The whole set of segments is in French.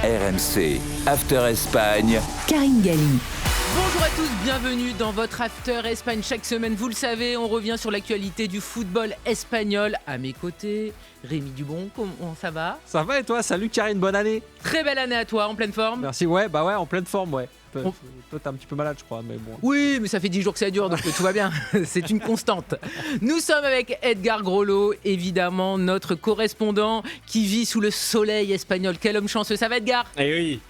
RMC, After Espagne. Karine Galli. Bonjour à tous, bienvenue dans votre After Espagne. Chaque semaine, vous le savez, on revient sur l'actualité du football espagnol. À mes côtés, Rémi Dubon, comment ça va ? Ça va et toi ? Salut Karine, bonne année. Très belle année à toi, en pleine forme ? Merci, ouais, en pleine forme, ouais. Toi, t'es un petit peu malade, je crois, mais bon. Oui, mais ça fait 10 jours que ça dure, donc tout va bien. C'est une constante. Nous sommes avec Edgar Grolot, évidemment, notre correspondant qui vit sous le soleil espagnol. Quel homme chanceux, ça va Edgar ? Eh oui.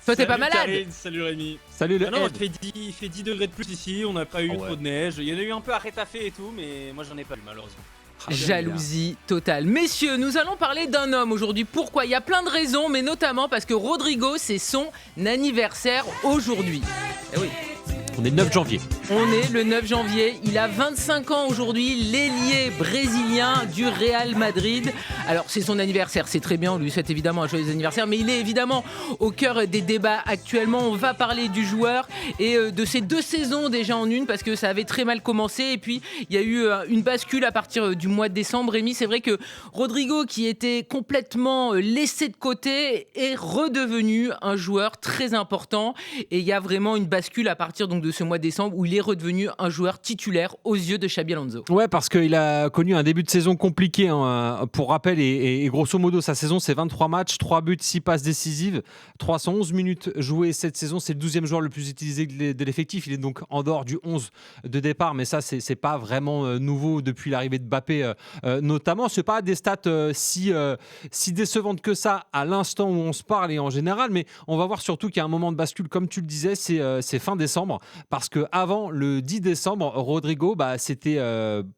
Toi, t'es pas malade ? Karine, salut Rémi. Salut le Non, Ed. il fait 10 degrés de plus ici, on n'a pas eu trop de neige. Il y en a eu un peu à Rétafé et tout, mais moi j'en ai pas eu malheureusement. Jalousie totale. Messieurs, nous allons parler d'un homme aujourd'hui. Pourquoi ? Il y a plein de raisons, mais notamment parce que Rodrigo, c'est son anniversaire aujourd'hui. Eh oui. On est le 9 janvier. On est le 9 janvier, il a 25 ans aujourd'hui, l'ailier brésilien du Real Madrid. Alors c'est son anniversaire, c'est très bien, on lui souhaite évidemment un joyeux anniversaire, mais il est évidemment au cœur des débats actuellement. On va parler du joueur et de ses 2 saisons déjà en une, parce que ça avait très mal commencé et puis il y a eu une bascule à partir du mois de décembre. Rémi, c'est vrai que Rodrigo, qui était complètement laissé de côté, est redevenu un joueur très important et il y a vraiment une bascule à partir donc de ce mois de décembre où il est redevenu un joueur titulaire aux yeux de Xabi Alonso. Ouais, parce qu'il a connu un début de saison compliqué, hein. Pour rappel, et grosso modo, sa saison, c'est 23 matchs, 3 buts, 6 passes décisives, 311 minutes jouées cette saison. C'est le 12e joueur le plus utilisé de l'effectif. Il est donc en dehors du 11 de départ, mais ça, c'est pas vraiment nouveau depuis l'arrivée de Mbappé, notamment. C'est pas des stats si décevantes que ça à l'instant où on se parle et en général, mais on va voir surtout qu'il y a un moment de bascule, comme tu le disais, c'est fin décembre. Parce qu'avant le 10 décembre, Rodrigo, c'était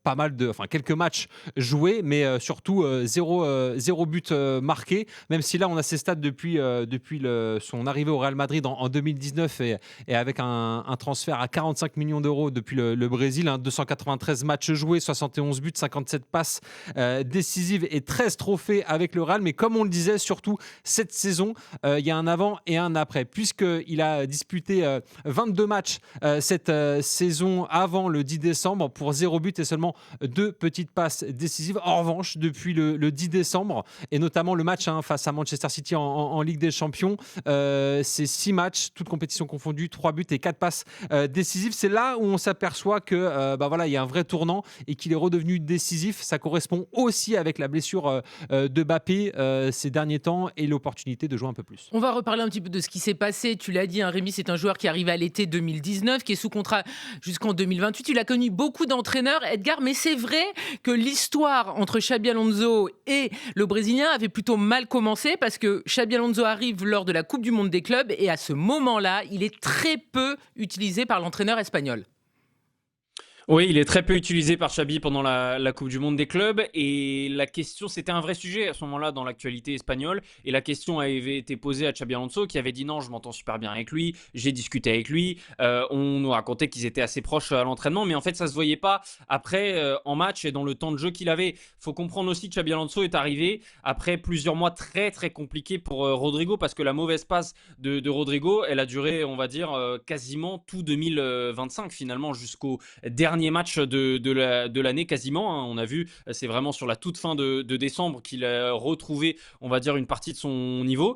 pas mal quelques matchs joués, mais surtout zéro but marqué. Même si là, on a ses stats depuis son arrivée au Real Madrid en 2019 et avec un transfert à 45 millions d'euros depuis le Brésil. 293 matchs joués, 71 buts, 57 passes décisives et 13 trophées avec le Real. Mais comme on le disait, surtout cette saison, il y a un avant et un après, puisqu'il a disputé 22 matchs cette saison avant le 10 décembre pour 0 but et seulement 2 petites passes décisives. En revanche, depuis le 10 décembre et notamment le match face à Manchester City en Ligue des Champions, c'est 6 matchs, toutes compétitions confondues, 3 buts et 4 passes décisives. C'est là où on s'aperçoit que il y a un vrai tournant et qu'il est redevenu décisif. Ça correspond aussi avec la blessure de Mbappé ces derniers temps et l'opportunité de jouer un peu plus. On va reparler un petit peu de ce qui s'est passé. Tu l'as dit, Rémi, c'est un joueur qui arrive à l'été 2019, qui est sous contrat jusqu'en 2028. Il a connu beaucoup d'entraîneurs, Edgar, mais c'est vrai que l'histoire entre Xabi Alonso et le Brésilien avait plutôt mal commencé parce que Xabi Alonso arrive lors de la Coupe du Monde des clubs et à ce moment-là, il est très peu utilisé par l'entraîneur espagnol. Oui, il est très peu utilisé par Xabi pendant la Coupe du Monde des clubs et la question, c'était un vrai sujet à ce moment-là dans l'actualité espagnole et la question avait été posée à Xabi Alonso qui avait dit non, je m'entends super bien avec lui, j'ai discuté avec lui, on nous racontait qu'ils étaient assez proches à l'entraînement, mais en fait ça se voyait pas après en match et dans le temps de jeu qu'il avait. Faut comprendre aussi que Xabi Alonso est arrivé après plusieurs mois très très compliqués pour Rodrigo parce que la mauvaise passe de Rodrigo, elle a duré, on va dire, quasiment tout 2025 finalement jusqu'au dernier match de l'année quasiment, hein. On a vu, c'est vraiment sur la toute fin de décembre qu'il a retrouvé, on va dire, une partie de son niveau.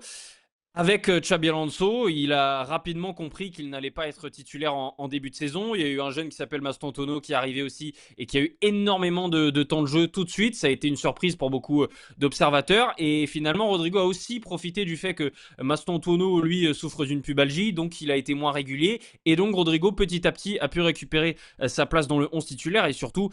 Avec Xabi Alonso, il a rapidement compris qu'il n'allait pas être titulaire en début de saison. Il y a eu un jeune qui s'appelle Mastantuono qui est arrivé aussi et qui a eu énormément de temps de jeu tout de suite. Ça a été une surprise pour beaucoup d'observateurs. Et finalement, Rodrigo a aussi profité du fait que Mastantuono, lui, souffre d'une pubalgie, donc il a été moins régulier. Et donc Rodrigo, petit à petit, a pu récupérer sa place dans le 11 titulaire et surtout,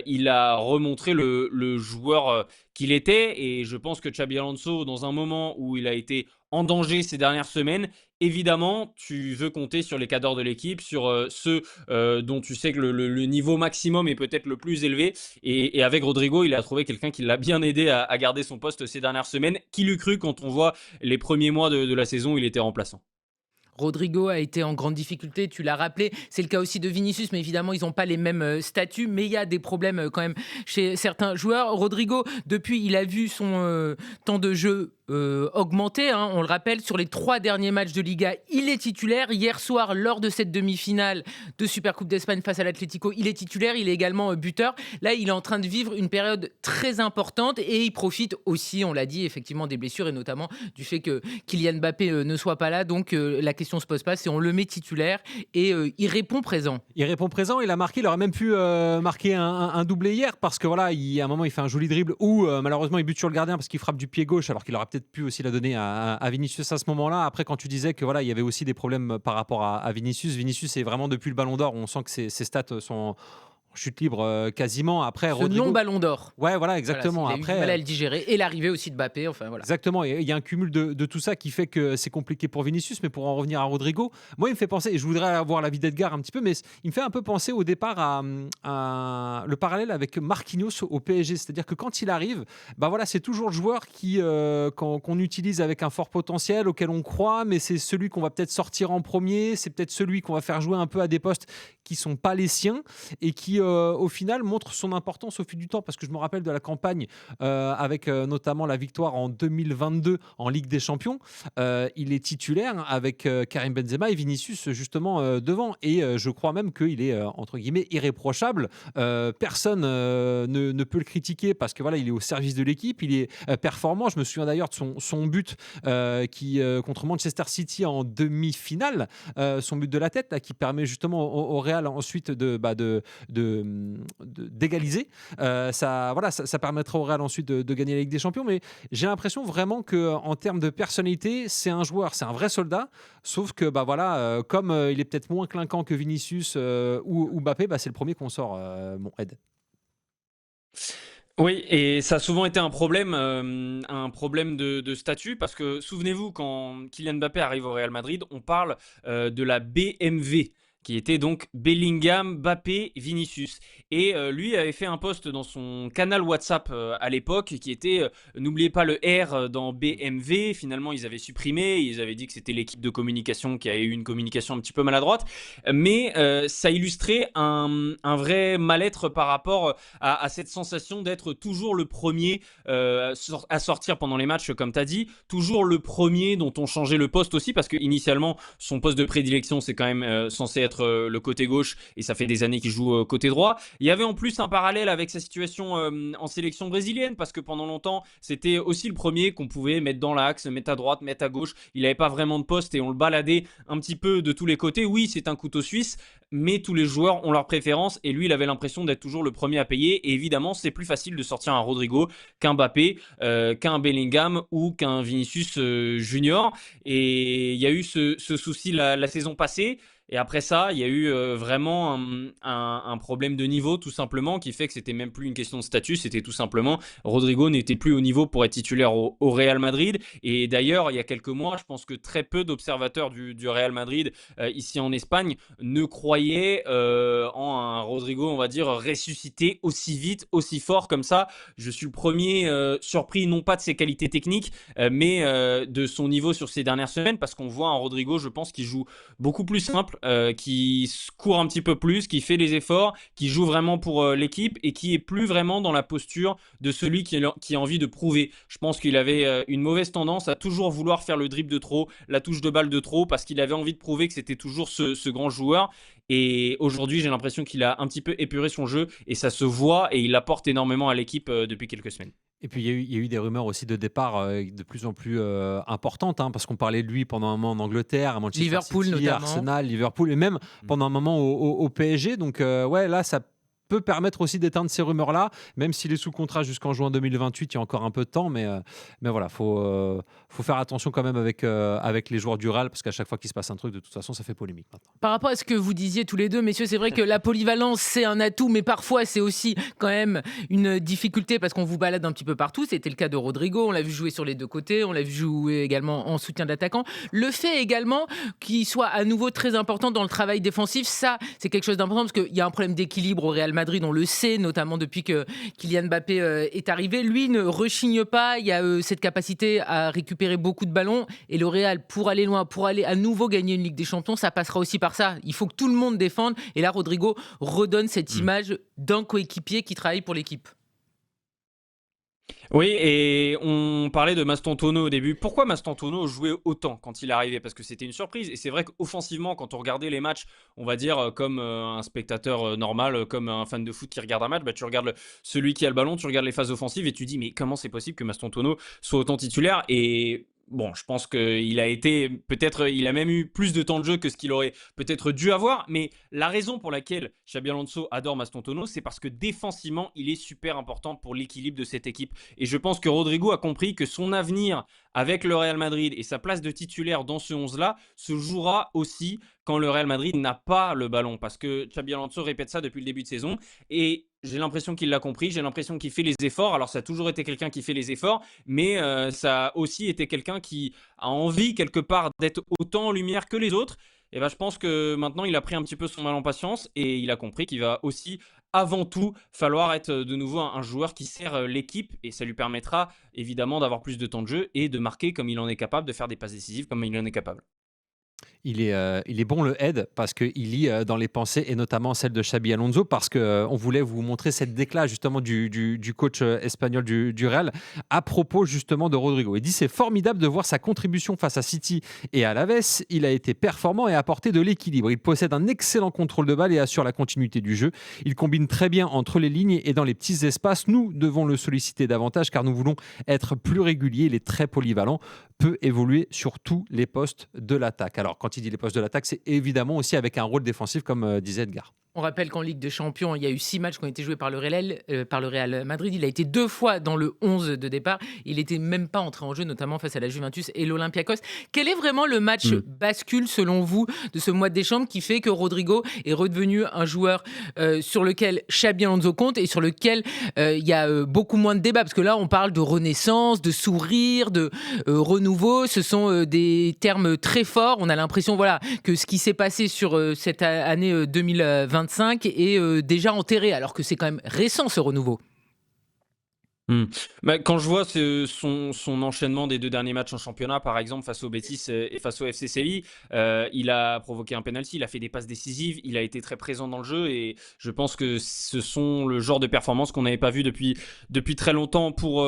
il a remontré le joueur qu'il était. Et je pense que Xabi Alonso, dans un moment où il a été en danger ces dernières semaines, évidemment, tu veux compter sur les cadres de l'équipe, sur ceux dont tu sais que le niveau maximum est peut-être le plus élevé. Et avec Rodrigo, il a trouvé quelqu'un qui l'a bien aidé à garder son poste ces dernières semaines. Qui l'eût cru quand on voit les premiers mois de la saison où il était remplaçant. Rodrigo a été en grande difficulté, tu l'as rappelé. C'est le cas aussi de Vinicius, mais évidemment, ils n'ont pas les mêmes statuts. Mais il y a des problèmes quand même chez certains joueurs. Rodrigo, depuis, il a vu son temps de jeu augmenté. On le rappelle, sur les 3 derniers matchs de Liga, il est titulaire. Hier soir, lors de cette demi-finale de Supercoupe d'Espagne face à l'Atlético, il est titulaire. Il est également buteur. Là, il est en train de vivre une période très importante et il profite aussi, on l'a dit, effectivement, des blessures et notamment du fait que Kylian Mbappé ne soit pas là. Donc, la question se pose pas, c'est on le met titulaire et il répond présent. Il répond présent, il a marqué, il aurait même pu marquer un doublé hier parce que voilà, à un moment il fait un joli dribble où malheureusement il bute sur le gardien parce qu'il frappe du pied gauche alors qu'il aurait peut-être pu aussi la donner à Vinicius à ce moment-là. Après, quand tu disais que voilà, il y avait aussi des problèmes par rapport à Vinicius est vraiment depuis le Ballon d'Or, on sent que ses stats sont en chute libre quasiment. Après, Ce Rodrigo, non-ballon d'or. ouais, voilà, exactement. Voilà, il a eu du mal à le digérer et l'arrivée aussi de Mbappé. Enfin, voilà. Exactement, et il y a un cumul de tout ça qui fait que c'est compliqué pour Vinicius, mais pour en revenir à Rodrigo, moi il me fait penser, et je voudrais avoir l'avis d'Edgar un petit peu, mais il me fait un peu penser au départ à le parallèle avec Marquinhos au PSG, c'est-à-dire que quand il arrive, bah voilà, c'est toujours le joueur qu'on utilise avec un fort potentiel, auquel on croit, mais c'est celui qu'on va peut-être sortir en premier, c'est peut-être celui qu'on va faire jouer un peu à des postes qui sont pas les siens et qui au final montre son importance au fil du temps, parce que je me rappelle de la campagne avec notamment la victoire en 2022 en Ligue des Champions. Il est titulaire avec Karim Benzema et Vinicius justement devant, et je crois même qu'il est entre guillemets irréprochable. Personne ne peut le critiquer parce que voilà, il est au service de l'équipe, il est performant. Je me souviens d'ailleurs de son but contre Manchester City en demi-finale, son but de la tête là, qui permet justement au Real ensuite d'égaliser. Ça permettra au Real ensuite de gagner la Ligue des Champions, mais j'ai l'impression vraiment qu'en termes de personnalité, c'est un joueur, c'est un vrai soldat, sauf que comme il est peut-être moins clinquant que Vinicius ou Mbappé, c'est le premier qu'on sort, mon Ed. Oui, et ça a souvent été un problème de statut, parce que souvenez-vous, quand Kylian Mbappé arrive au Real Madrid, on parle de la BMV, qui était donc Bellingham, Mbappé, Vinicius. Et lui avait fait un post dans son canal WhatsApp à l'époque qui était n'oubliez pas le R dans BMV. Finalement, ils avaient supprimé, ils avaient dit que c'était l'équipe de communication qui a eu une communication un petit peu maladroite. Mais ça illustrait un vrai mal-être par rapport à cette sensation d'être toujours le premier à sortir pendant les matchs, comme tu as dit, toujours le premier dont on changeait le poste aussi, parce que initialement, son poste de prédilection, c'est quand même censé être le côté gauche, et ça fait des années qu'il joue côté droit. Il y avait en plus un parallèle avec sa situation en sélection brésilienne, parce que pendant longtemps c'était aussi le premier qu'on pouvait mettre dans l'axe, mettre à droite, mettre à gauche. Il n'avait pas vraiment de poste et on le baladait un petit peu de tous les côtés. Oui, c'est un couteau suisse, mais tous les joueurs ont leur préférence, et lui il avait l'impression d'être toujours le premier à payer. Et évidemment, c'est plus facile de sortir un Rodrigo qu'un Mbappé, qu'un Bellingham ou qu'un Vinicius Junior. Et il y a eu ce souci la saison passée. Et après ça, il y a eu vraiment un problème de niveau, tout simplement, qui fait que c'était même plus une question de statut, c'était tout simplement Rodrigo n'était plus au niveau pour être titulaire au Real Madrid. Et d'ailleurs, il y a quelques mois, je pense que très peu d'observateurs du Real Madrid ici en Espagne ne croyaient en un Rodrigo, on va dire, ressuscité aussi vite, aussi fort comme ça. Je suis le premier surpris, non pas de ses qualités techniques, mais de son niveau sur ces dernières semaines, parce qu'on voit un Rodrigo, je pense, qui joue beaucoup plus simple, qui court un petit peu plus, qui fait les efforts, qui joue vraiment pour l'équipe, et qui est plus vraiment dans la posture de celui qui a envie de prouver. Je pense qu'il avait une mauvaise tendance à toujours vouloir faire le dribble de trop, la touche de balle de trop, parce qu'il avait envie de prouver que c'était toujours ce grand joueur. Et aujourd'hui, j'ai l'impression qu'il a un petit peu épuré son jeu, et ça se voit, et il apporte énormément à l'équipe depuis quelques semaines. Et puis il y a eu des rumeurs aussi de départ de plus en plus importantes, parce qu'on parlait de lui pendant un moment en Angleterre, à Manchester Liverpool City, notamment. Arsenal, Liverpool, et même pendant un moment au PSG. Donc là, ça peut permettre aussi d'éteindre ces rumeurs-là, même s'il est sous contrat jusqu'en juin 2028, il y a encore un peu de temps, mais voilà, faut faire attention quand même avec les joueurs du Real, parce qu'à chaque fois qu'il se passe un truc, de toute façon, ça fait polémique maintenant. Par rapport à ce que vous disiez tous les deux, messieurs, c'est vrai que la polyvalence, c'est un atout, mais parfois, c'est aussi quand même une difficulté parce qu'on vous balade un petit peu partout. C'était le cas de Rodrigo, on l'a vu jouer sur les deux côtés, on l'a vu jouer également en soutien d'attaquant. Le fait également qu'il soit à nouveau très important dans le travail défensif, ça, c'est quelque chose d'important parce qu'il y a un problème d'équilibre au Real Madrid, on le sait, notamment depuis que Kylian Mbappé est arrivé. Lui ne rechigne pas, il y a cette capacité à récupérer beaucoup de ballons, et le Real, pour aller loin, pour aller à nouveau gagner une Ligue des Champions, ça passera aussi par ça. Il faut que tout le monde défende, et là Rodrigo redonne cette image d'un coéquipier qui travaille pour l'équipe. Oui, et on parlait de Mastantuono au début. Pourquoi Mastantuono jouait autant quand il est arrivé? Parce que c'était une surprise. Et c'est vrai qu'offensivement, quand on regardait les matchs, on va dire comme un spectateur normal, comme un fan de foot qui regarde un match, bah, tu regardes celui qui a le ballon, tu regardes les phases offensives et tu dis mais comment c'est possible que Mastantuono soit autant titulaire? Et bon, je pense qu'il a été, peut-être, il a même eu plus de temps de jeu que ce qu'il aurait peut-être dû avoir. Mais la raison pour laquelle Xabi Alonso adore Mastantuono, c'est parce que défensivement, il est super important pour l'équilibre de cette équipe. Et je pense que Rodrigo a compris que son avenir avec le Real Madrid et sa place de titulaire dans ce 11-là se jouera aussi quand le Real Madrid n'a pas le ballon. Parce que Xabi Alonso répète ça depuis le début de saison. Et j'ai l'impression qu'il l'a compris, j'ai l'impression qu'il fait les efforts. Alors ça a toujours été quelqu'un qui fait les efforts, mais ça a aussi été quelqu'un qui a envie quelque part d'être autant en lumière que les autres. Et ben, je pense que maintenant il a pris un petit peu son mal en patience et il a compris qu'il va aussi avant tout falloir être de nouveau un joueur qui sert l'équipe et ça lui permettra évidemment d'avoir plus de temps de jeu et de marquer comme il en est capable, de faire des passes décisives comme il en est capable. Il est bon le head parce qu'il lit dans les pensées et notamment celle de Xabi Alonso parce qu'on voulait vous montrer cette déclat justement du coach espagnol du Real à propos justement de Rodrigo. Il dit c'est formidable de voir sa contribution face à City et à l'Aves. Il a été performant et a apporté de l'équilibre. Il possède un excellent contrôle de balle et assure la continuité du jeu. Il combine très bien entre les lignes et dans les petits espaces. Nous devons le solliciter davantage car nous voulons être plus réguliers. Il est très polyvalent, peut évoluer sur tous les postes de l'attaque. Alors, quand il dit les postes de l'attaque, c'est évidemment aussi avec un rôle défensif, comme disait Edgar. On rappelle qu'en Ligue des Champions, il y a eu 6 matchs qui ont été joués par le Real Madrid. Il a été 2 fois dans le 11 de départ. Il n'était même pas entré en jeu, notamment face à la Juventus et l'Olympiakos. Quel est vraiment le match bascule, selon vous, de ce mois de décembre qui fait que Rodrigo est redevenu un joueur sur lequel Xabi Alonso compte et sur lequel il y a beaucoup moins de débats? Parce que là, on parle de renaissance, de sourire, de renouveau. Ce sont des termes très forts. On a l'impression voilà, que ce qui s'est passé sur cette année 2025 est déjà enterré, alors que c'est quand même récent ce renouveau. Bah, quand je vois son enchaînement des 2 derniers matchs en championnat, par exemple, face au Betis et face au FC Séville, il a provoqué un penalty, il a fait des passes décisives, il a été très présent dans le jeu et je pense que ce sont le genre de performances qu'on n'avait pas vu depuis très longtemps pour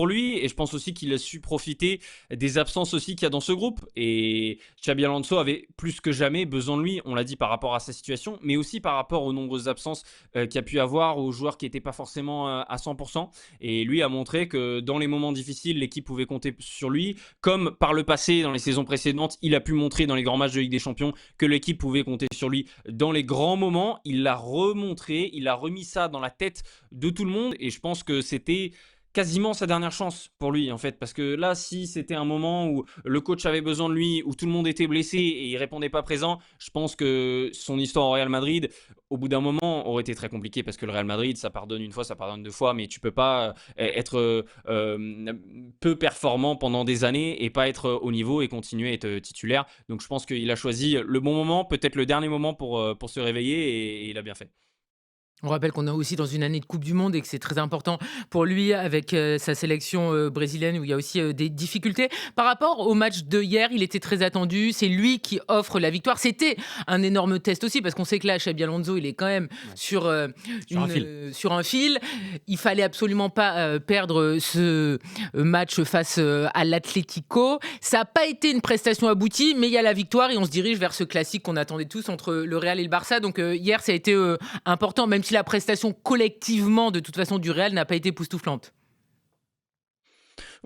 lui et je pense aussi qu'il a su profiter des absences aussi qu'il y a dans ce groupe et Xabi Alonso avait plus que jamais besoin de lui, on l'a dit par rapport à sa situation, mais aussi par rapport aux nombreuses absences qu'il y a pu avoir aux joueurs qui n'étaient pas forcément à 100%. Et lui a montré que dans les moments difficiles, l'équipe pouvait compter sur lui. Comme par le passé, dans les saisons précédentes, il a pu montrer dans les grands matchs de Ligue des Champions que l'équipe pouvait compter sur lui dans les grands moments. Il l'a remontré, il a remis ça dans la tête de tout le monde. Et je pense que c'était quasiment sa dernière chance pour lui en fait parce que là si c'était un moment où le coach avait besoin de lui où tout le monde était blessé et il répondait pas présent, je pense que son histoire au Real Madrid au bout d'un moment aurait été très compliquée parce que le Real Madrid ça pardonne une fois, ça pardonne 2 fois mais tu peux pas être peu performant pendant des années et pas être au niveau et continuer à être titulaire. Donc je pense qu'il a choisi le bon moment, peut-être le dernier moment pour se réveiller et il a bien fait. On rappelle qu'on est aussi dans une année de Coupe du Monde et que c'est très important pour lui avec sa sélection brésilienne où il y a aussi des difficultés. Par rapport au match de hier, il était très attendu. C'est lui qui offre la victoire. C'était un énorme test aussi parce qu'on sait que là, Xabi Alonso, il est quand même sur, sur un fil. Il fallait absolument pas perdre ce match face à l'Atlético. Ça n'a pas été une prestation aboutie, mais il y a la victoire et on se dirige vers ce classique qu'on attendait tous entre le Real et le Barça. Donc hier, ça a été important, même si la prestation collectivement, de toute façon, du Real n'a pas été époustouflante.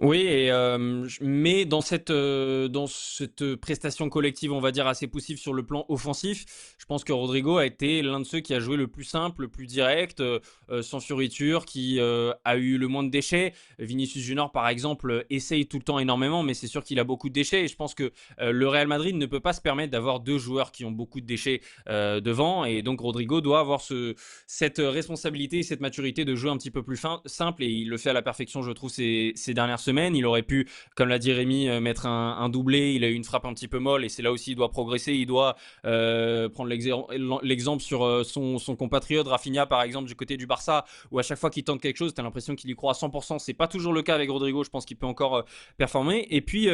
Oui, mais dans cette prestation collective, on va dire assez poussive sur le plan offensif, je pense que Rodrigo a été l'un de ceux qui a joué le plus simple, le plus direct, sans fioriture, qui a eu le moins de déchets. Vinicius Junior, par exemple, essaye tout le temps énormément, mais c'est sûr qu'il a beaucoup de déchets. Et je pense que le Real Madrid ne peut pas se permettre d'avoir 2 joueurs qui ont beaucoup de déchets devant. Et donc Rodrigo doit avoir cette responsabilité et cette maturité de jouer un petit peu plus simple. Et il le fait à la perfection, je trouve, ces dernières semaines. semaine. Il aurait pu, comme l'a dit Rémi, mettre un doublé. Il a eu une frappe un petit peu molle et c'est là aussi il doit progresser. Il doit prendre l'exemple sur son compatriote Rafinha, par exemple, du côté du Barça, où à chaque fois qu'il tente quelque chose, tu as l'impression qu'il y croit à 100%. C'est pas toujours le cas avec Rodrigo. Je pense qu'il peut encore performer. Et puis,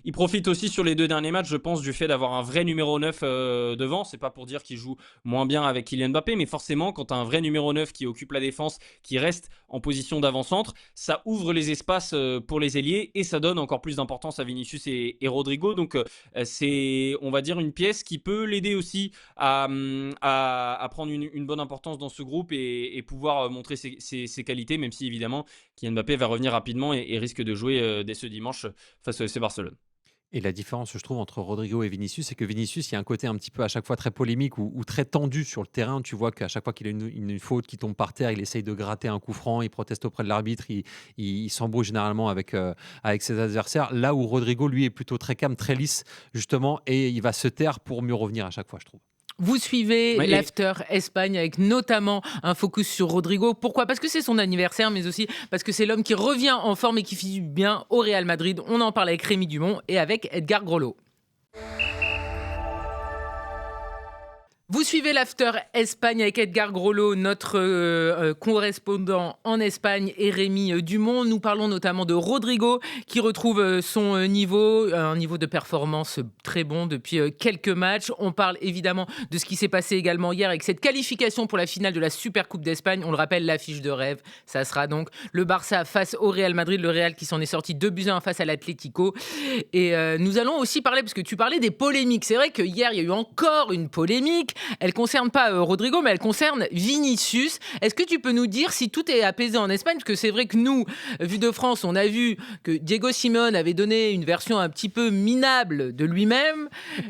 il profite aussi sur les 2 derniers matchs, je pense, du fait d'avoir un vrai numéro 9 devant. C'est pas pour dire qu'il joue moins bien avec Kylian Mbappé, mais forcément, quand tu as un vrai numéro 9 qui occupe la défense, qui reste en position d'avant-centre, ça ouvre les espaces pour les ailiers et ça donne encore plus d'importance à Vinicius et Rodrigo. Donc, c'est, on va dire, une pièce qui peut l'aider aussi à prendre une bonne importance dans ce groupe et pouvoir montrer ses qualités, même si évidemment Kylian Mbappé va revenir rapidement et risque de jouer dès ce dimanche face au FC Barcelone. Et la différence, je trouve, entre Rodrigo et Vinicius, c'est que Vinicius, il y a un côté un petit peu à chaque fois très polémique ou très tendu sur le terrain. Tu vois qu'à chaque fois qu'il a une faute qui tombe par terre, il essaye de gratter un coup franc, il proteste auprès de l'arbitre, il s'embrouille généralement avec ses adversaires. Là où Rodrigo, lui, est plutôt très calme, très lisse, justement, et il va se taire pour mieux revenir à chaque fois, je trouve. Vous suivez Ouais, l'After Espagne avec notamment un focus sur Rodrigo. Pourquoi ? Parce que c'est son anniversaire, mais aussi parce que c'est l'homme qui revient en forme et qui fait du bien au Real Madrid. On en parle avec Rémi Dumont et avec Edgar Grolot. Vous suivez l'After Espagne avec Edgar Grolot, notre correspondant en Espagne, et Rémi Dumont. Nous parlons notamment de Rodrigo qui retrouve son niveau, un niveau de performance très bon depuis quelques matchs. On parle évidemment de ce qui s'est passé également hier avec cette qualification pour la finale de la Supercoupe d'Espagne. On le rappelle, l'affiche de rêve, ça sera donc le Barça face au Real Madrid. Le Real qui s'en est sorti 2-1 face à l'Atlético. Et nous allons aussi parler, parce que tu parlais des polémiques. C'est vrai que hier, il y a eu encore une polémique. Elle ne concerne pas Rodrigo, mais elle concerne Vinicius. Est-ce que tu peux nous dire si tout est apaisé en Espagne ? Parce que c'est vrai que nous, vu de France, on a vu que Diego Simeone avait donné une version un petit peu minable de lui-même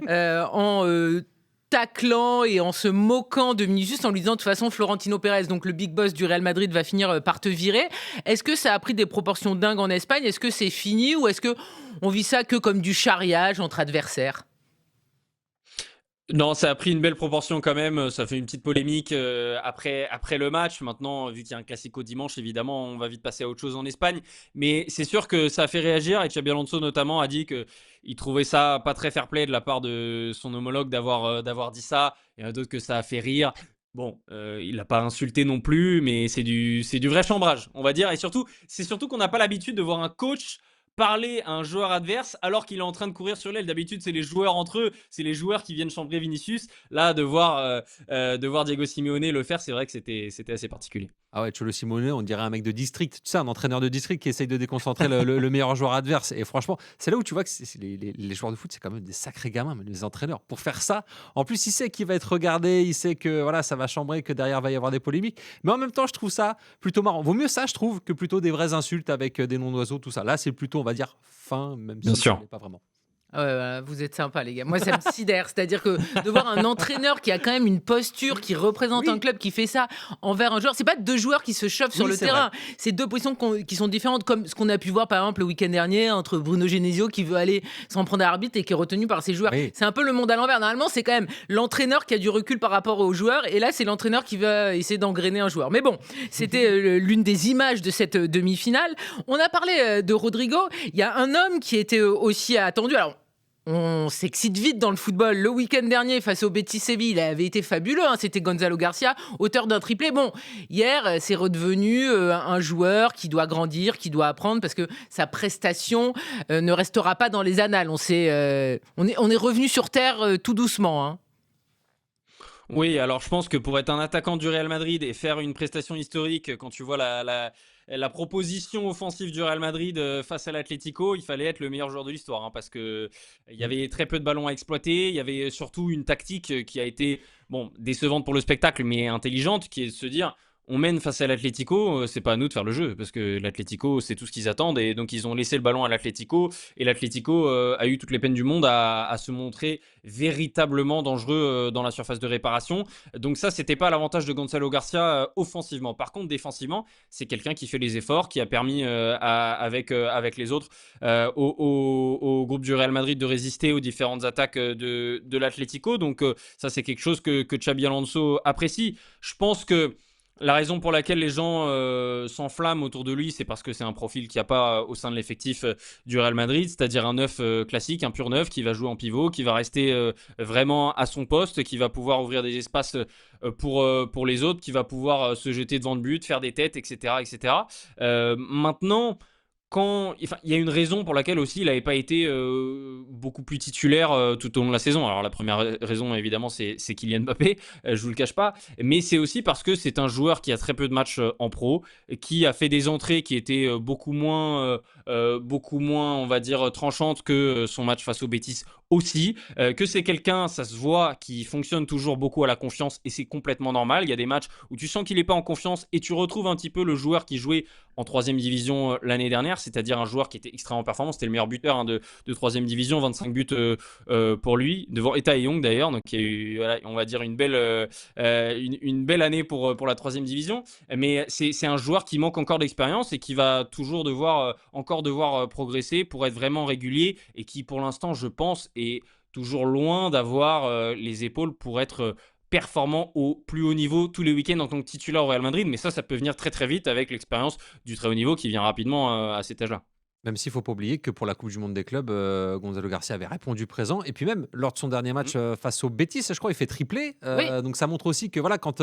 en taclant et en se moquant de Vinicius, en lui disant de toute façon Florentino Pérez, donc le big boss du Real Madrid, va finir par te virer. Est-ce que ça a pris des proportions dingues en Espagne ? Est-ce que c'est fini ou est-ce qu'on vit ça que comme du charriage entre adversaires ? Non, ça a pris une belle proportion quand même. Ça fait une petite polémique après le match. Maintenant, vu qu'il y a un classico dimanche, évidemment, on va vite passer à autre chose en Espagne. Mais c'est sûr que ça a fait réagir. Et Xabi Alonso, notamment, a dit qu'il trouvait ça pas très fair-play de la part de son homologue d'avoir dit ça. Il y en a d'autres que ça a fait rire. Bon, il n'a pas insulté non plus, mais c'est du vrai chambrage, on va dire. Et surtout, c'est surtout qu'on n'a pas l'habitude de voir un coach parler à un joueur adverse alors qu'il est en train de courir sur l'aile. D'habitude, c'est les joueurs entre eux, c'est les joueurs qui viennent chambrer Vinicius. Là, de voir Diego Simeone le faire, c'est vrai que c'était assez particulier. Ah ouais, Cholo Simeone, on dirait un mec de district, tu sais, un entraîneur de district qui essaye de déconcentrer le meilleur joueur adverse. Et franchement, c'est là où tu vois que les joueurs de foot, c'est quand même des sacrés gamins, mais les entraîneurs, pour faire ça, en plus, il sait qu'il va être regardé, il sait que voilà, ça va chambrer, que derrière va y avoir des polémiques. Mais en même temps, je trouve ça plutôt marrant. Vaut mieux ça, je trouve, que plutôt des vraies insultes avec des noms d'oiseaux, tout ça. Là, c'est plutôt, on va dire, fin, même Bien si sûr. ça n'est pas vraiment. Ouais, vous êtes sympas, les gars. Moi, ça me sidère. C'est-à-dire que de voir un entraîneur qui a quand même une posture, qui représente un club, qui fait ça envers un joueur, c'est pas deux joueurs qui se chauffent sur le terrain. Vrai. C'est deux positions qui sont différentes, comme ce qu'on a pu voir, par exemple, le week-end dernier, entre Bruno Genesio qui veut aller s'en prendre à l'arbitre et qui est retenu par ses joueurs. Oui. C'est un peu le monde à l'envers. Normalement, c'est quand même l'entraîneur qui a du recul par rapport aux joueurs. Et là, c'est l'entraîneur qui va essayer d'engrainer un joueur. Mais bon, c'était l'une des images de cette demi-finale. On a parlé de Rodrigo. Il y a un homme qui était aussi attendu. Alors, on s'excite vite dans le football. Le week-end dernier, face au Betis Séville, il avait été fabuleux. C'était Gonzalo Garcia, auteur d'un triplé. Bon, hier, c'est redevenu un joueur qui doit grandir, qui doit apprendre, parce que sa prestation ne restera pas dans les annales. On est revenu sur terre tout doucement. Hein. Oui, alors je pense que pour être un attaquant du Real Madrid et faire une prestation historique, quand tu vois la proposition offensive du Real Madrid face à l'Atlético, il fallait être le meilleur joueur de l'histoire, hein, parce qu'il y avait très peu de ballons à exploiter. Il y avait surtout une tactique qui a été décevante pour le spectacle, mais intelligente, qui est de se dire... On mène face à l'Atlético, c'est pas à nous de faire le jeu, parce que l'Atlético, c'est tout ce qu'ils attendent, et donc ils ont laissé le ballon à l'Atlético, et l'Atlético a eu toutes les peines du monde à se montrer véritablement dangereux dans la surface de réparation. Donc ça, c'était pas l'avantage de Gonzalo Garcia offensivement. Par contre, défensivement, c'est quelqu'un qui fait les efforts, qui a permis avec les autres au groupe du Real Madrid de résister aux différentes attaques de l'Atlético. Donc ça, c'est quelque chose que Xabi Alonso apprécie. Je pense que La raison pour laquelle les gens s'enflamment autour de lui, c'est parce que c'est un profil qu'il n'y a pas au sein de l'effectif du Real Madrid, c'est-à-dire un neuf classique, un pur neuf qui va jouer en pivot, qui va rester vraiment à son poste, qui va pouvoir ouvrir des espaces pour les autres, qui va pouvoir se jeter devant le but, faire des têtes, etc. etc. Maintenant, il y a une raison pour laquelle aussi il n'avait pas été beaucoup plus titulaire tout au long de la saison. Alors la première raison évidemment c'est Kylian Mbappé, je vous le cache pas, mais c'est aussi parce que c'est un joueur qui a très peu de matchs en pro, qui a fait des entrées qui étaient beaucoup moins on va dire tranchantes que son match face au Betis aussi, que c'est quelqu'un, ça se voit, qui fonctionne toujours beaucoup à la confiance et c'est complètement normal. Il y a des matchs où tu sens qu'il n'est pas en confiance et tu retrouves un petit peu le joueur qui jouait en 3e division l'année dernière, c'est-à-dire un joueur qui était extrêmement performant. C'était le meilleur buteur de 3e division, 25 buts pour lui, devant Eta et Young d'ailleurs. Donc il y a eu, voilà, on va dire, une belle année pour la 3e division. Mais c'est un joueur qui manque encore d'expérience et qui va toujours devoir progresser pour être vraiment régulier et qui, pour l'instant, je pense, est toujours loin d'avoir les épaules pour être performant au plus haut niveau tous les week-ends en tant que titulaire au Real Madrid, mais ça peut venir très très vite avec l'expérience du très haut niveau qui vient rapidement à cet âge-là. Même s'il ne faut pas oublier que pour la Coupe du Monde des clubs, Gonzalo Garcia avait répondu présent. Et puis même, lors de son dernier match face au Betis, je crois, il fait triplé. Oui. Donc ça montre aussi que voilà, quand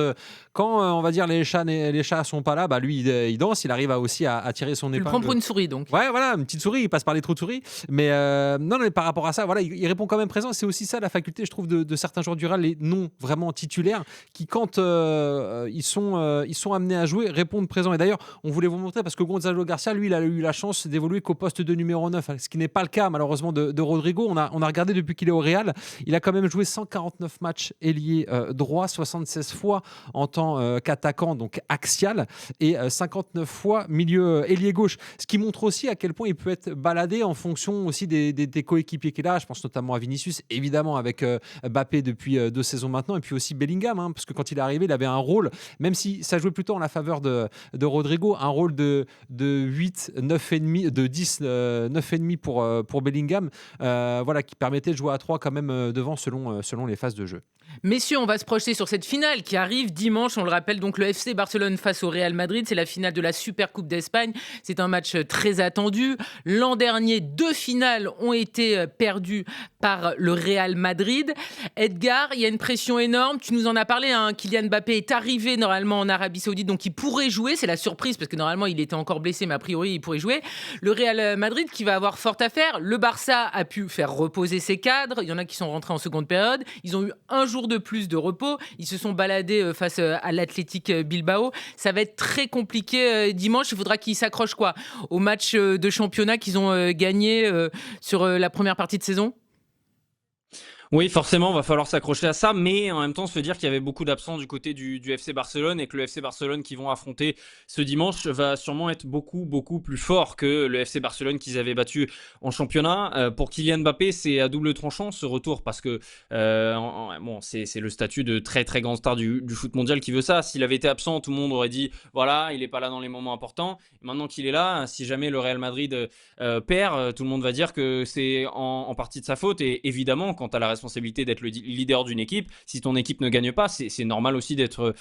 on va dire les chats ne sont pas là, bah, lui, il danse. Il arrive aussi à tirer son Tu le épingle. prends pour une souris, donc. Ouais, voilà, une petite souris, il passe par les trous de souris. Mais non, mais par rapport à ça, voilà, il répond quand même présent. C'est aussi ça la faculté, je trouve, de certains joueurs du Real, les non vraiment titulaires, qui quand ils sont amenés à jouer, répondent présent. Et d'ailleurs, on voulait vous montrer, parce que Gonzalo Garcia, lui, il a eu la chance d'évoluer qu'au poste de numéro 9, ce qui n'est pas le cas malheureusement de Rodrigo. On a regardé depuis qu'il est au Real, il a quand même joué 149 matchs ailier droit, 76 fois en tant qu'attaquant, donc axial, et 59 fois milieu ailier gauche, ce qui montre aussi à quel point il peut être baladé en fonction aussi des coéquipiers qu'il a. Je pense notamment à Vinicius, évidemment avec Mbappé depuis 2 saisons maintenant, et puis aussi Bellingham, parce que quand il est arrivé, il avait un rôle, même si ça jouait plutôt en la faveur de Rodrigo, un rôle de 8, 9,5, de 10, 9,5 pour Bellingham, voilà, qui permettait de jouer à 3 quand même devant selon les phases de jeu. Messieurs, on va se projeter sur cette finale qui arrive dimanche. On le rappelle, donc le FC Barcelone face au Real Madrid. C'est la finale de la Super Coupe d'Espagne. C'est un match très attendu. L'an dernier, 2 finales ont été perdues par le Real Madrid. Edgar, il y a une pression énorme. Tu nous en as parlé, hein. Kylian Mbappé est arrivé normalement en Arabie Saoudite, donc il pourrait jouer. C'est la surprise parce que normalement, il était encore blessé, mais a priori, il pourrait jouer. Le Real Madrid qui va avoir fort à faire. Le Barça a pu faire reposer ses cadres. Il y en a qui sont rentrés en seconde période. Ils ont eu un jour de plus de repos. Ils se sont baladés face à l'Athletic Bilbao. Ça va être très compliqué dimanche. Il faudra qu'ils s'accrochent au match de championnat qu'ils ont gagné sur la première partie de saison. Oui, forcément, va falloir s'accrocher à ça, mais en même temps se dire qu'il y avait beaucoup d'absents du côté du FC Barcelone et que le FC Barcelone qu'ils vont affronter ce dimanche va sûrement être beaucoup, beaucoup plus fort que le FC Barcelone qu'ils avaient battu en championnat. Pour Kylian Mbappé, c'est à double tranchant ce retour parce que c'est le statut de très, très grande star du foot mondial qui veut ça. S'il avait été absent, tout le monde aurait dit voilà, il n'est pas là dans les moments importants. Et maintenant qu'il est là, si jamais le Real Madrid perd, tout le monde va dire que c'est en partie de sa faute. Et évidemment, quand tu as la responsabilité d'être le leader d'une équipe, si ton équipe ne gagne pas, c'est normal aussi d'être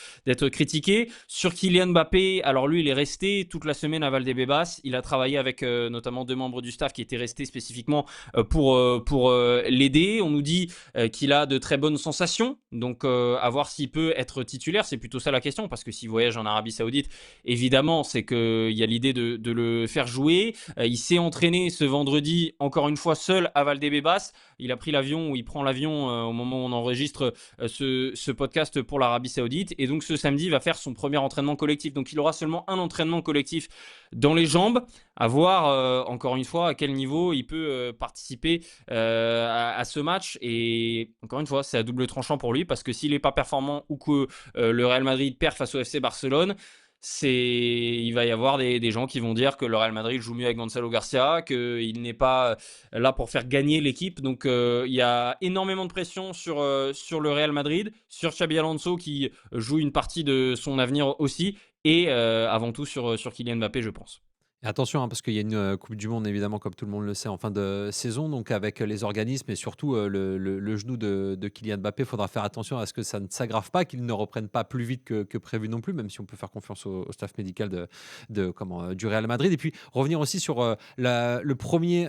critiqué. Sur Kylian Mbappé, alors lui, il est resté toute la semaine à Valdebebas. Il a travaillé avec notamment 2 membres du staff qui étaient restés spécifiquement pour l'aider. On nous dit qu'il a de très bonnes sensations, donc à voir s'il peut être titulaire. C'est plutôt ça la question, parce que s'il voyage en Arabie Saoudite, évidemment, c'est qu'il y a l'idée de le faire jouer. Il s'est entraîné ce vendredi, encore une fois, seul à Valdebebas. Il a pris l'avion, ou il prend l'avion au moment où on enregistre ce podcast pour l'Arabie Saoudite. Et donc ce samedi, il va faire son premier entraînement collectif. Donc il aura seulement un entraînement collectif dans les jambes. À voir, encore une fois, à quel niveau il peut participer à ce match. Et encore une fois, c'est à double tranchant pour lui, parce que s'il n'est pas performant ou que le Real Madrid perd face au FC Barcelone, il va y avoir des gens qui vont dire que le Real Madrid joue mieux avec Gonzalo Garcia, qu'il n'est pas là pour faire gagner l'équipe. Donc il y a énormément de pression sur le Real Madrid, sur Xabi Alonso qui joue une partie de son avenir aussi, et avant tout sur Kylian Mbappé, je pense. Et attention, parce qu'il y a une Coupe du Monde, évidemment, comme tout le monde le sait, en fin de saison, donc avec les organismes et surtout le genou de Kylian Mbappé, il faudra faire attention à ce que ça ne s'aggrave pas, qu'il ne reprenne pas plus vite que prévu non plus, même si on peut faire confiance au staff médical du Real Madrid. Et puis revenir aussi sur le premier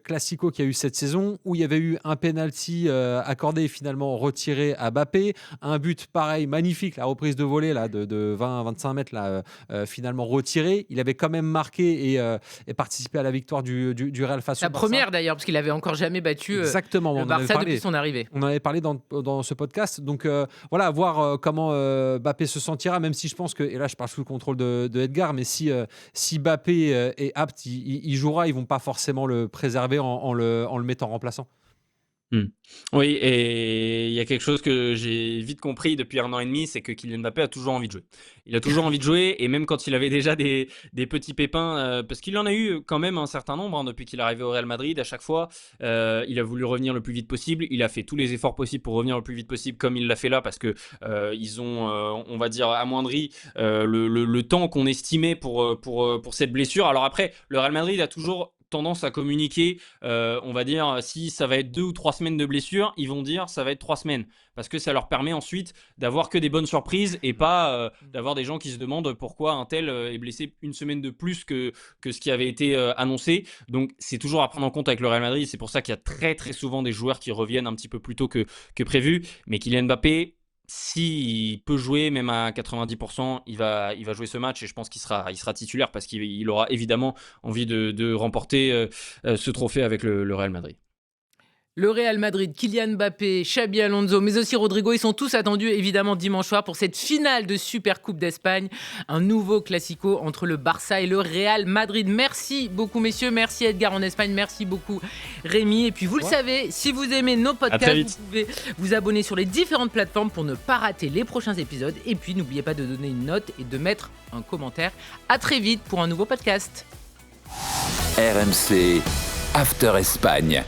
Classico qu'il y a eu cette saison, où il y avait eu un penalty accordé et finalement retiré à Mbappé, un but pareil, magnifique, la reprise de volée là, de 20-25 mètres, là, finalement retiré. Il avait quand même marqué et participé à la victoire du Real face au Barça. La première d'ailleurs, parce qu'il avait encore jamais battu Exactement, le Barça depuis son arrivée. On en avait parlé dans ce podcast. Donc voilà, voir comment Mbappé se sentira, même si je pense que, et là je parle sous le contrôle de Edgar, mais si Mbappé est apte, il jouera, ils vont pas forcément le préserver en le mettant remplaçant. Oui, et il y a quelque chose que j'ai vite compris depuis 1 an et demi, c'est que Kylian Mbappé a toujours envie de jouer. Il a toujours envie de jouer, et même quand il avait déjà des petits pépins, parce qu'il en a eu quand même un certain nombre depuis qu'il est arrivé au Real Madrid, à chaque fois, il a voulu revenir le plus vite possible, il a fait tous les efforts possibles pour revenir le plus vite possible, comme il l'a fait là, parce que ils ont, on va dire, amoindri le temps qu'on estimait pour cette blessure. Alors après, le Real Madrid a toujours tendance à communiquer, on va dire, si ça va être 2 ou 3 semaines de blessure, ils vont dire ça va être 3 semaines, parce que ça leur permet ensuite d'avoir que des bonnes surprises et pas d'avoir des gens qui se demandent pourquoi un tel est blessé 1 semaine de plus que ce qui avait été annoncé. Donc c'est toujours à prendre en compte avec le Real Madrid, c'est pour ça qu'il y a très très souvent des joueurs qui reviennent un petit peu plus tôt que prévu, mais Kylian Mbappé, s'il peut jouer même à 90%, il va jouer ce match, et je pense qu'il sera titulaire, parce qu'il aura évidemment envie de remporter ce trophée avec le Real Madrid. Le Real Madrid, Kylian Mbappé, Xabi Alonso, mais aussi Rodrigo, ils sont tous attendus évidemment dimanche soir pour cette finale de Super Coupe d'Espagne. Un nouveau classico entre le Barça et le Real Madrid. Merci beaucoup messieurs, merci Edgar en Espagne, merci beaucoup Rémi. Et puis vous le savez, si vous aimez nos podcasts, vous pouvez vous abonner sur les différentes plateformes pour ne pas rater les prochains épisodes. Et puis n'oubliez pas de donner une note et de mettre un commentaire. À très vite pour un nouveau podcast. RMC After Espagne.